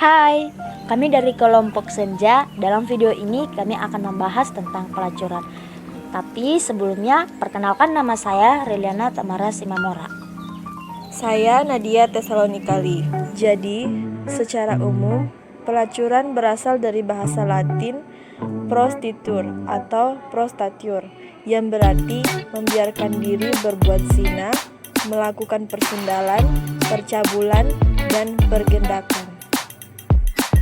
Hai, kami dari kelompok Senja. Dalam video ini kami akan membahas tentang pelacuran. Tapi sebelumnya, perkenalkan nama saya Reliana Tamara Simamora. Saya Nadia Tesalonikali. Jadi, secara umum, pelacuran berasal dari bahasa Latin prostitur atau prostatior, yang berarti membiarkan diri berbuat zina, melakukan persundalan, percabulan, dan pergendakan.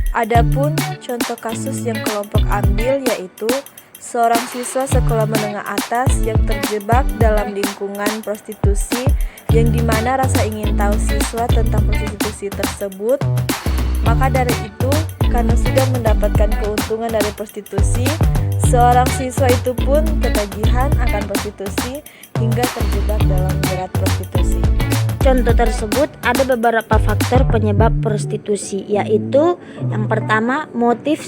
Adapun contoh kasus yang kelompok ambil yaitu seorang siswa sekolah menengah atas yang terjebak dalam lingkungan prostitusi, yang dimana rasa ingin tahu siswa tentang prostitusi tersebut. Maka dari itu, karena sudah mendapatkan keuntungan dari prostitusi, seorang siswa itu pun ketagihan akan prostitusi hingga terjebak dalam jerat prostitusi. Contoh tersebut ada beberapa faktor penyebab prostitusi, yaitu yang pertama, motif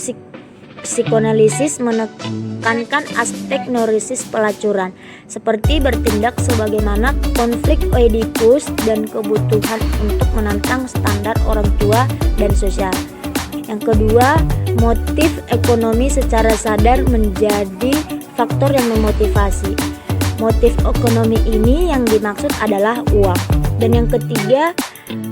psikoanalisis menekankan aspek neurosis pelacuran, seperti bertindak sebagaimana konflik Oedipus dan kebutuhan untuk menantang standar orang tua dan sosial. Yang kedua, motif ekonomi secara sadar menjadi faktor yang memotivasi. Motif ekonomi ini yang dimaksud adalah uang. Dan yang ketiga,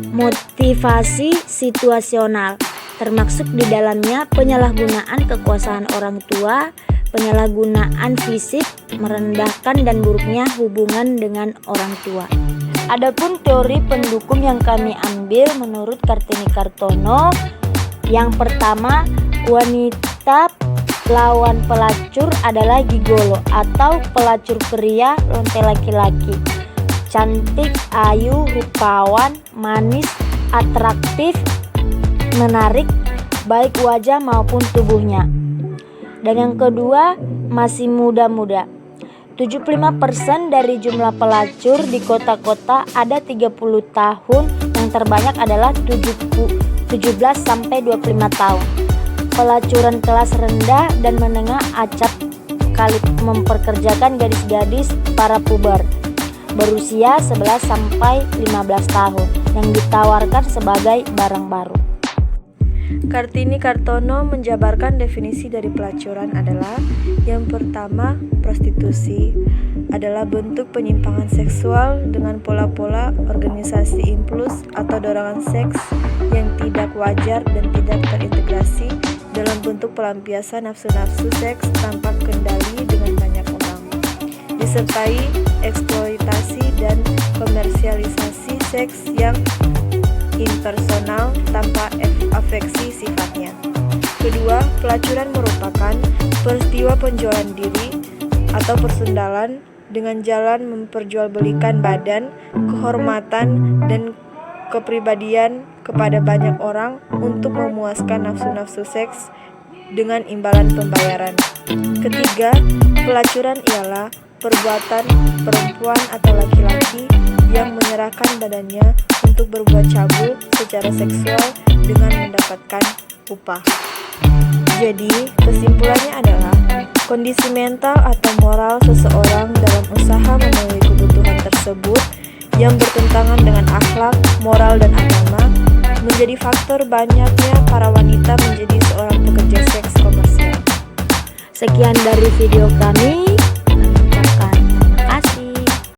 motivasi situasional, termasuk di dalamnya penyalahgunaan kekuasaan orang tua, penyalahgunaan fisik, merendahkan dan buruknya hubungan dengan orang tua. Adapun teori pendukung yang kami ambil menurut Kartini Kartono, yang pertama, wanita lawan pelacur adalah gigolo atau pelacur pria lonte laki-laki. Cantik, ayu, rupawan, manis, atraktif, menarik, baik wajah maupun tubuhnya. Dan yang kedua, masih muda-muda. 75% dari jumlah pelacur di kota-kota ada 30 tahun, yang terbanyak adalah 17 sampai 25 tahun. Pelacuran kelas rendah dan menengah acap kali memperkerjakan gadis-gadis para puber berusia 11 sampai 15 tahun yang ditawarkan sebagai barang baru. Kartini Kartono menjabarkan definisi dari pelacuran adalah: yang pertama, prostitusi adalah bentuk penyimpangan seksual dengan pola-pola organisasi impuls atau dorongan seks yang tidak wajar dan tidak terintegrasi dalam bentuk pelampiasan nafsu-nafsu seks tanpa kendali dengan banyak orang, disertai eksploitasi dan komersialisasi seks yang impersonal tanpa afeksi sifatnya. Kedua, pelacuran merupakan peristiwa penjualan diri atau persundalan dengan jalan memperjualbelikan badan, kehormatan, dan kepribadian kepada banyak orang untuk memuaskan nafsu-nafsu seks dengan imbalan pembayaran. Ketiga, pelacuran ialah perbuatan perempuan atau laki-laki yang menyerahkan badannya untuk berbuat cabul secara seksual dengan mendapatkan upah. Jadi, kesimpulannya adalah kondisi mental atau moral seseorang dalam usaha memenuhi kebutuhan tersebut yang bertentangan dengan akhlak, moral, dan agama menjadi faktor banyaknya para wanita menjadi seorang pekerja seks komersial. Sekian dari video kami.